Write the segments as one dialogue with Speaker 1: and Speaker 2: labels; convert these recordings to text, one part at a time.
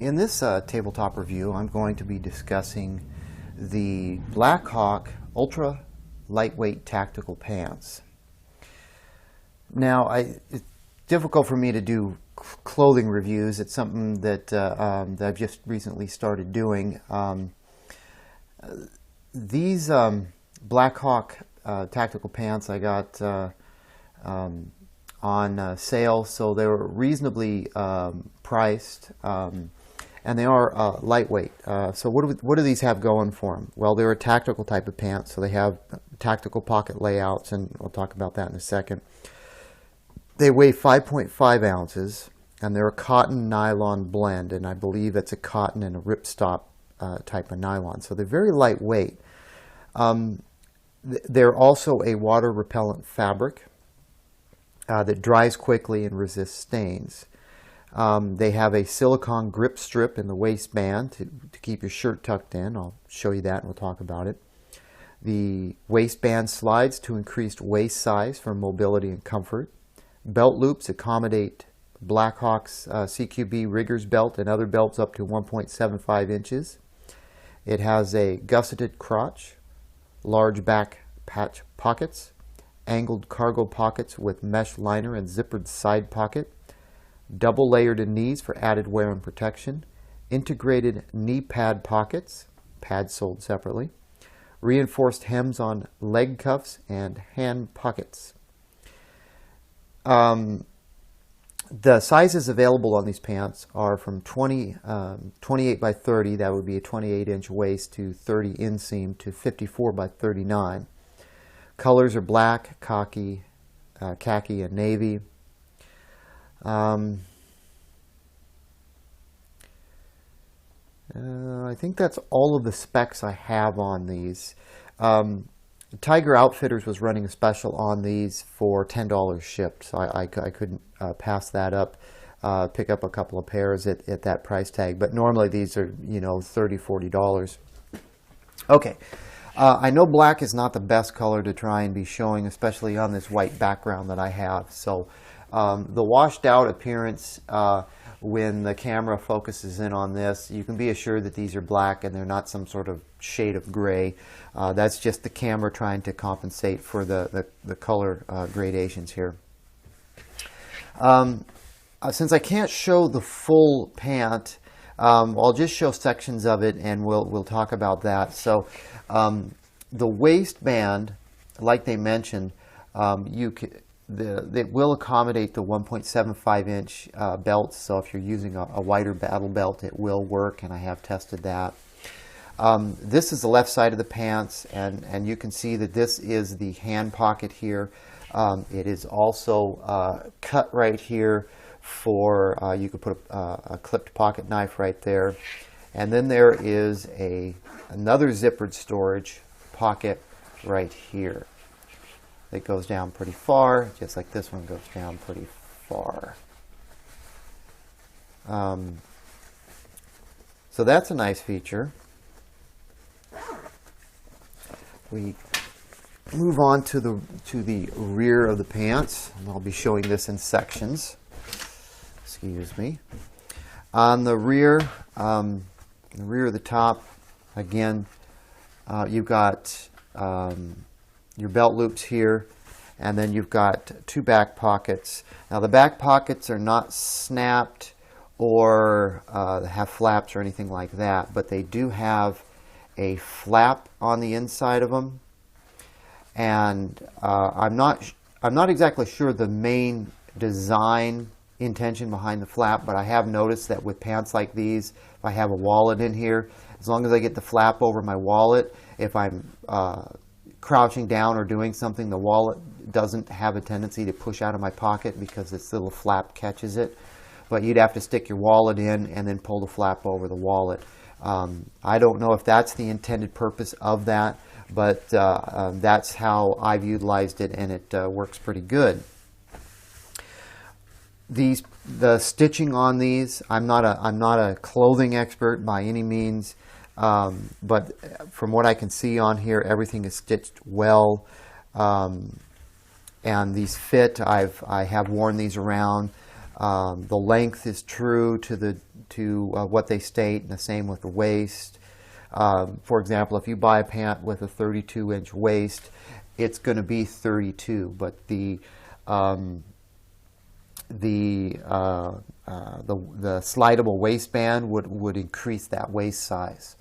Speaker 1: In this tabletop review, I'm going to be discussing the BlackHawk Ultra Lightweight Tactical Pants. Now, it's difficult for me to do clothing reviews. It's something that I've just recently started doing. These BlackHawk tactical pants I got on sale, so they were reasonably priced. And they are lightweight. So what do these have going for them? Well, they're a tactical type of pants, so they have tactical pocket layouts, and I'll talk about that in a second. They weigh 5.5 ounces, and they're a cotton nylon blend, and I believe it's a cotton and a ripstop type of nylon. So they're very lightweight. They're also a water repellent fabric that dries quickly and resists stains. They have a silicone grip strip in the waistband to keep your shirt tucked in. I'll show you that and we'll talk about it. The waistband slides to increased waist size for mobility and comfort. Belt loops accommodate BlackHawk's CQB Riggers belt and other belts up to 1.75 inches. It has a gusseted crotch, large back patch pockets, angled cargo pockets with mesh liner and zippered side pocket, double layered in knees for added wear and protection, integrated knee pad pockets, pads sold separately, reinforced hems on leg cuffs, and hand pockets. The sizes available on these pants are from 28 by 30, that would be a 28-inch waist, to 30 inseam, to 54 by 39. Colors are black, khaki, and navy. I think that's all of the specs I have on these. Tiger Outfitters was running a special on these for $10 shipped, so I couldn't pass that up, pick up a couple of pairs at that price tag. But normally these are, $30, $40. Okay. I know black is not the best color to try and be showing, especially on this white background that I have. So the washed out appearance when the camera focuses in on this, you can be assured that these are black and they're not some sort of shade of gray. That's just the camera trying to compensate for the color gradations here. Since I can't show the full pant, I'll just show sections of it and we'll talk about that. So the waistband, like they mentioned, it will accommodate the 1.75 inch belts, so if you're using a wider battle belt, it will work, and I have tested that. This is the left side of the pants, and you can see that this is the hand pocket here. It is also cut right here for, you could put a clipped pocket knife right there. And then there is another zippered storage pocket right here. It goes down pretty far, just like this one goes down pretty far. So that's a nice feature. We move on to the rear of the pants, and I'll be showing this in sections. Excuse me. On the rear of the top, again, you've got your belt loops here, and then you've got two back pockets. Now the back pockets are not snapped or have flaps or anything like that, but they do have a flap on the inside of them, and I'm not exactly sure the main design intention behind the flap, but I have noticed that with pants like these, if I have a wallet in here, as long as I get the flap over my wallet, if I'm crouching down or doing something, the wallet doesn't have a tendency to push out of my pocket because this little flap catches it. But you'd have to stick your wallet in and then pull the flap over the wallet. I don't know if that's the intended purpose of that, but that's how I've utilized it, and it works pretty good. The stitching on these, I'm not a clothing expert by any means. But from what I can see on here, everything is stitched well, and these fit. I have worn these around. The length is true to what they state, and the same with the waist. For example, if you buy a pant with a 32-inch waist, it's going to be 32, but the slidable waistband would increase that waist size.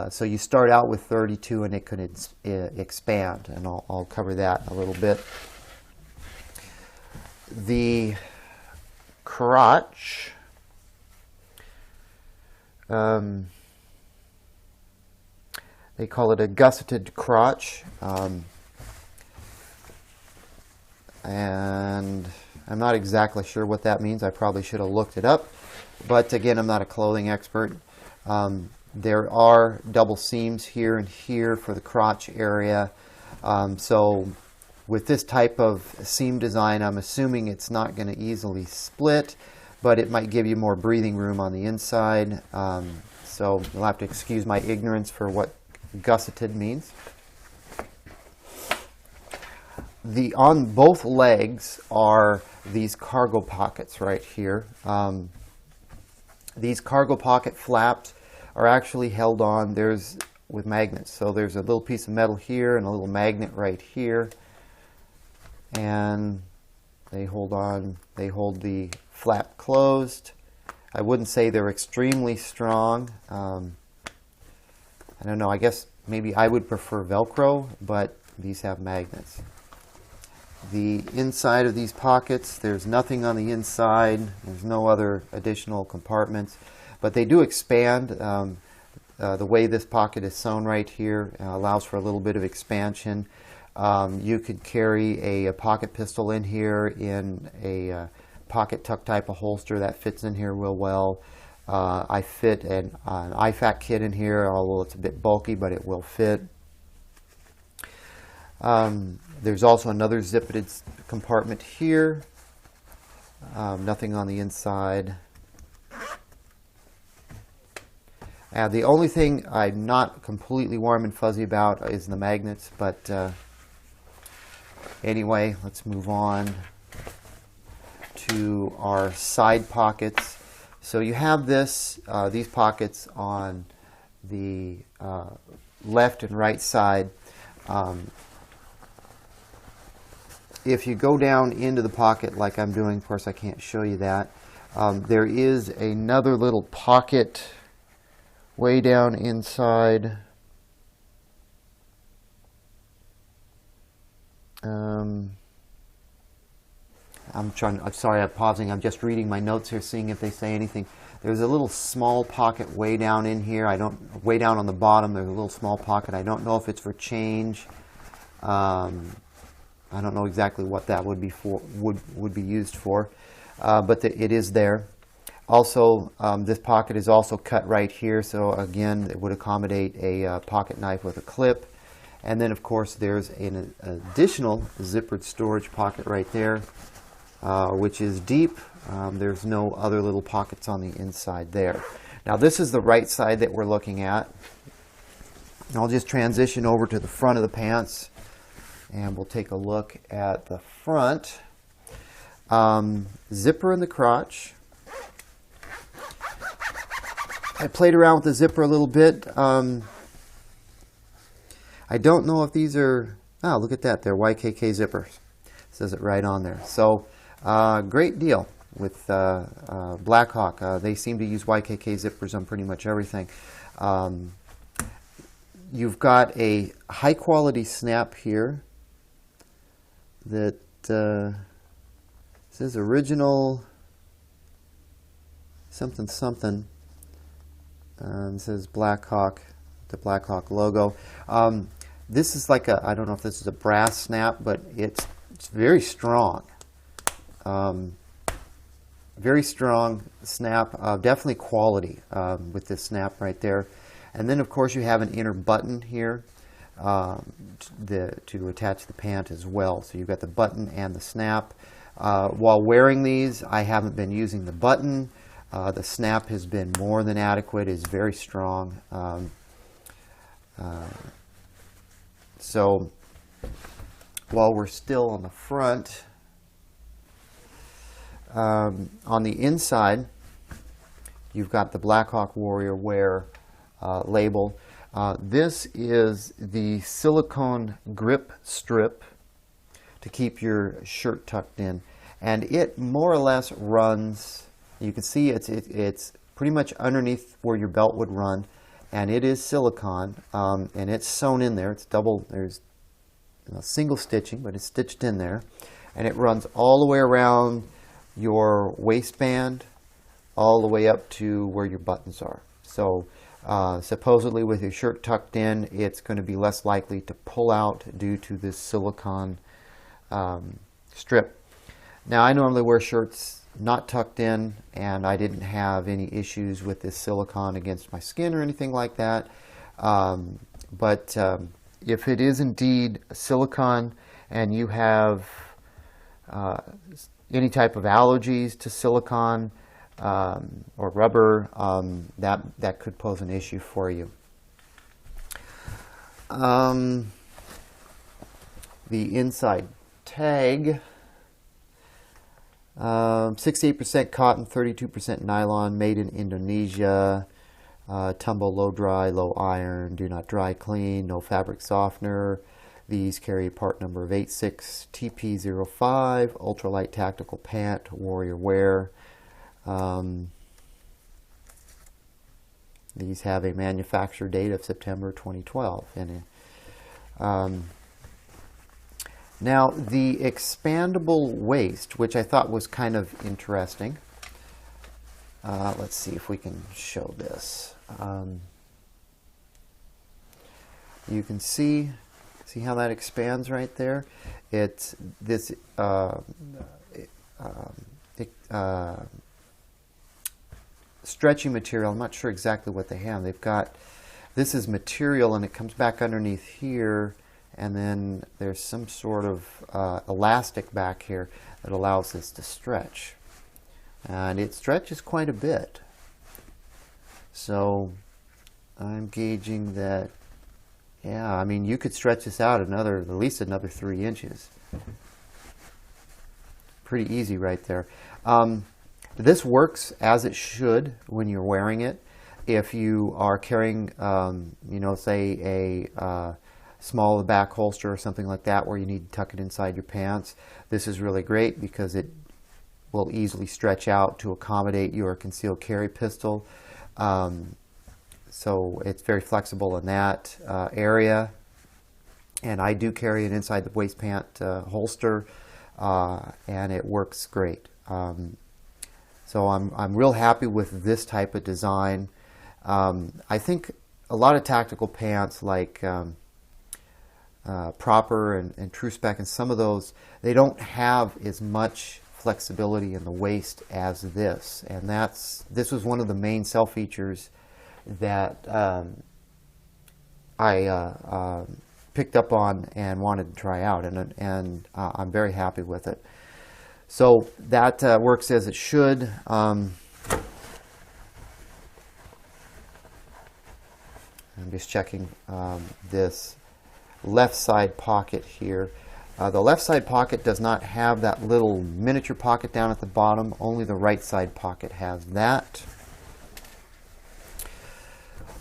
Speaker 1: So you start out with 32, and it could expand, and I'll cover that a little bit. The crotch, they call it a gusseted crotch, and I'm not exactly sure what that means. I probably should have looked it up, but again, I'm not a clothing expert. There are double seams here and here for the crotch area, so with this type of seam design, I'm assuming it's not going to easily split, but it might give you more breathing room on the inside. So you'll have to excuse my ignorance for what gusseted means. On both legs are these cargo pockets right here. These cargo pocket flaps are actually held on with magnets. So there's a little piece of metal here and a little magnet right here, and they hold the flap closed. I wouldn't say they're extremely strong. I don't know, I guess maybe I would prefer Velcro, but these have magnets. The inside of these pockets, there's nothing on the inside. There's no other additional compartments, but they do expand. The way this pocket is sewn right here allows for a little bit of expansion. You could carry a pocket pistol in here in a pocket tuck type of holster that fits in here real well. I fit an IFAC kit in here, although it's a bit bulky, but it will fit. There's also another zippeted compartment here. Nothing on the inside. The only thing I'm not completely warm and fuzzy about is the magnets, but anyway, let's move on to our side pockets. So you have these pockets on the left and right side. If you go down into the pocket like I'm doing, of course I can't show you that, there is another little pocket way down inside. I'm sorry, I'm pausing. I'm just reading my notes here, seeing if they say anything. There's a little small pocket way down in here. Way down on the bottom, there's a little small pocket. I don't know if it's for change. I don't know exactly what that would be for. Would be used for, but it is there. Also, this pocket is also cut right here, so again, it would accommodate a pocket knife with a clip. And then, of course, there's an additional zippered storage pocket right there, which is deep. There's no other little pockets on the inside there. Now, this is the right side that we're looking at. I'll just transition over to the front of the pants, and we'll take a look at the front. Zipper in the crotch. I played around with the zipper a little bit. I don't know if these are, look at that, they're YKK zippers. It says it right on there. So, great deal with BlackHawk. They seem to use YKK zippers on pretty much everything. You've got a high quality snap here that says original something something. It says BlackHawk, the BlackHawk logo. This is like I don't know if this is a brass snap, but it's very strong. Very strong snap, definitely quality with this snap right there. And then, of course, you have an inner button here to attach the pant as well. So you've got the button and the snap. While wearing these, I haven't been using the button. The snap has been more than adequate. It's very strong. So while we're still on the front, on the inside, you've got the BlackHawk Warrior Wear label. This is the silicone grip strip to keep your shirt tucked in, and it more or less runs. You can see it's pretty much underneath where your belt would run, and it is silicone, and it's sewn in there. It's double. There's single stitching, but it's stitched in there, and it runs all the way around your waistband, all the way up to where your buttons are. So supposedly with your shirt tucked in, it's going to be less likely to pull out due to this silicone strip. Now, I normally wear shirts not tucked in, and I didn't have any issues with this silicone against my skin or anything like that. But if it is indeed silicone and you have any type of allergies to silicone or rubber, that could pose an issue for you. The inside tag, 68% cotton, 32% nylon, made in Indonesia, tumble, low dry, low iron, do not dry clean, no fabric softener. These carry part number of 86 TP05, ultralight tactical pant, warrior wear. These have a manufacture date of September 2012. Now, the expandable waist, which I thought was kind of interesting. Let's see if we can show this. You can see how that expands right there. It's this stretchy material. I'm not sure exactly what they have. They've got, this is material, and it comes back underneath here, and then there's some sort of elastic back here that allows this to stretch. And it stretches quite a bit. So I'm gauging that, yeah, I mean, you could stretch this out at least another 3 inches. Pretty easy right there. This works as it should when you're wearing it. If you are carrying, say a small back holster or something like that where you need to tuck it inside your pants, this is really great because it will easily stretch out to accommodate your concealed carry pistol. So it's very flexible in that area. And I do carry an inside the waist pant holster, and it works great. So I'm real happy with this type of design. I think a lot of tactical pants like Proper and tru-spec, and some of those, they don't have as much flexibility in the waist as this. And this was one of the main sell features that I picked up on and wanted to try out, and I'm very happy with it. So that works as it should. I'm just checking this left side pocket here. The left side pocket does not have that little miniature pocket down at the bottom. Only the right side pocket has that.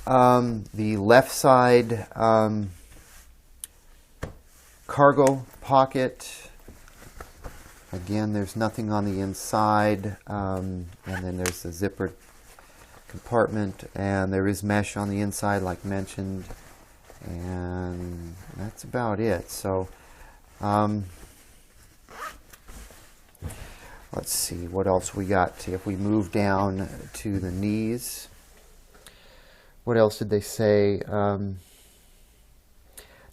Speaker 1: The left side cargo pocket, again, there's nothing on the inside, and then there's the zippered compartment, and there is mesh on the inside like mentioned, and that's about it. So let's see what else we got. If we move down to the knees, what else did they say?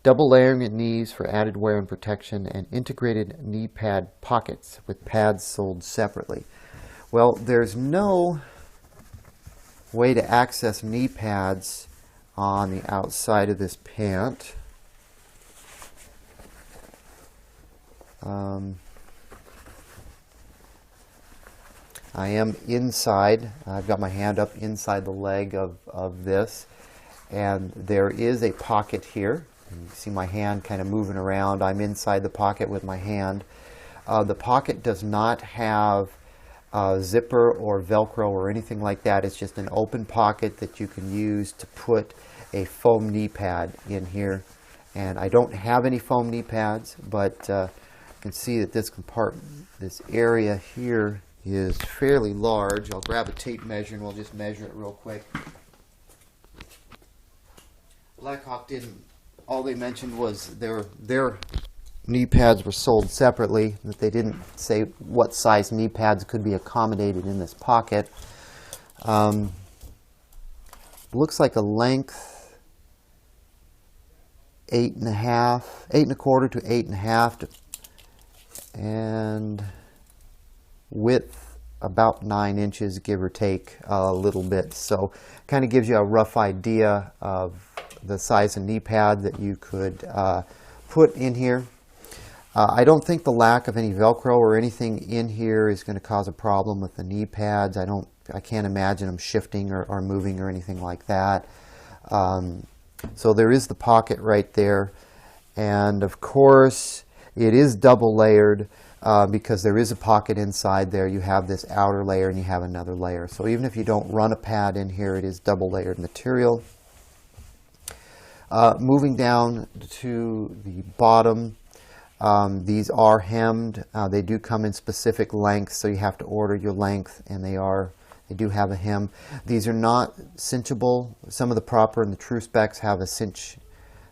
Speaker 1: Double layering at knees for added wear and protection, and integrated knee pad pockets with pads sold separately. Well, there's no way to access knee pads on the outside of this pant. I am inside. I've got my hand up inside the leg of this, and there is a pocket here. You see my hand kind of moving around. I'm inside the pocket with my hand. The pocket does not have zipper or Velcro or anything like that. It's just an open pocket that you can use to put a foam knee pad in here. And I don't have any foam knee pads, but you can see that this compartment, this area here, is fairly large. I'll grab a tape measure and we'll just measure it real quick. BlackHawk didn't, all they mentioned was their knee pads were sold separately, that they didn't say what size knee pads could be accommodated in this pocket. Looks like a length 8.5, 8.25 to 8.5, and width about 9 inches, give or take a little bit. So kind of gives you a rough idea of the size of knee pad that you could put in here. I don't think the lack of any Velcro or anything in here is going to cause a problem with the knee pads. I can't imagine them shifting or moving or anything like that. So there is the pocket right there, and of course it is double layered because there is a pocket inside there. You have this outer layer and you have another layer. So even if you don't run a pad in here, it is double layered material. Moving down to the bottom, these are hemmed. They do come in specific lengths, so you have to order your length, and they do have a hem. These are not cinchable. Some of the proper and the tru-specs have a cinch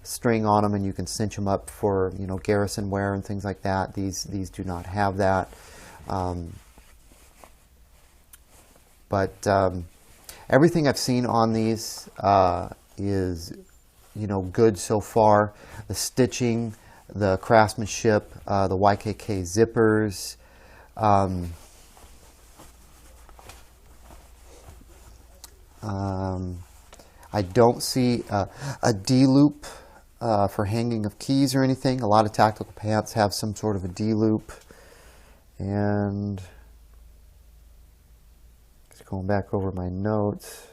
Speaker 1: string on them, and you can cinch them up for, you know, garrison wear and things like that. These do not have that. But everything I've seen on these is, you know, good so far. The stitching, the craftsmanship, the YKK zippers. I don't see a D-loop for hanging of keys or anything. A lot of tactical pants have some sort of a D-loop. And just going back over my notes.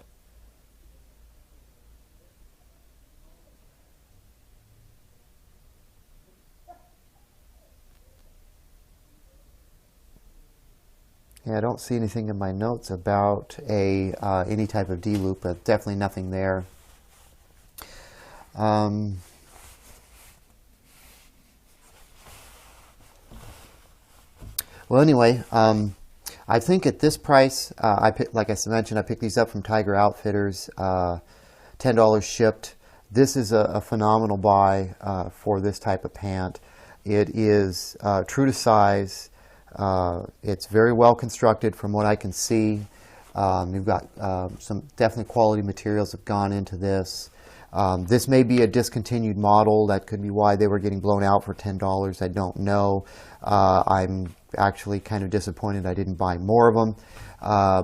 Speaker 1: Yeah, I don't see anything in my notes about any type of D-loop, but definitely nothing there. Well, anyway, I think at this price, like I mentioned, I picked these up from Tiger Outfitters, $10 shipped. This is a phenomenal buy for this type of pant. It is true to size. It's very well constructed from what I can see. You've got some definitely quality materials have gone into this. This may be a discontinued model. That could be why they were getting blown out for $10. I don't know. I'm actually kind of disappointed I didn't buy more of them.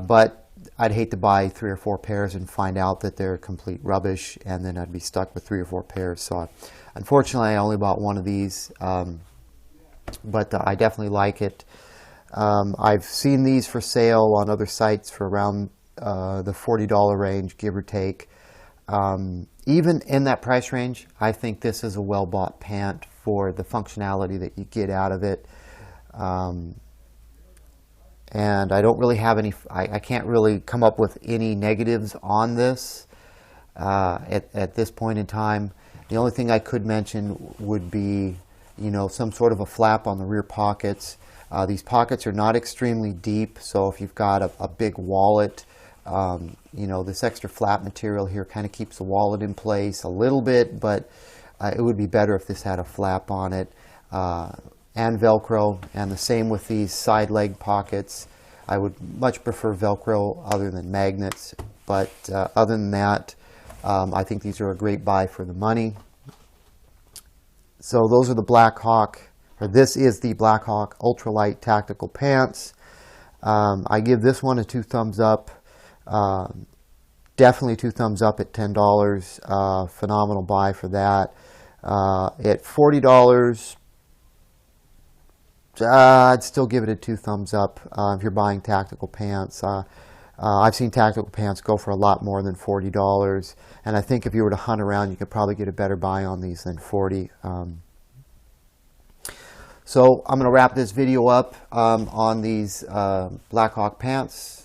Speaker 1: But I'd hate to buy 3 or 4 pairs and find out that they're complete rubbish, and then I'd be stuck with 3 or 4 pairs. So unfortunately, I only bought one of these. But I definitely like it. I've seen these for sale on other sites for around the $40 range, give or take. Even in that price range, I think this is a well-bought pant for the functionality that you get out of it. And I don't really have any, I can't really come up with any negatives on this at this point in time. The only thing I could mention would be, you know, some sort of a flap on the rear pockets. These pockets are not extremely deep, so if you've got a big wallet, you know, this extra flap material here kind of keeps the wallet in place a little bit, but it would be better if this had a flap on it, and Velcro, and the same with these side leg pockets. I would much prefer Velcro other than magnets, but other than that, I think these are a great buy for the money. So those are the BlackHawk, or this is the BlackHawk ultralight tactical pants. I give this one a 2 thumbs up. Definitely 2 thumbs up at $10. Phenomenal buy for that. At $40, I'd still give it a 2 thumbs up if you're buying tactical pants. I've seen tactical pants go for a lot more than $40, and I think if you were to hunt around, you could probably get a better buy on these than $40. So I'm going to wrap this video up on these BlackHawk pants.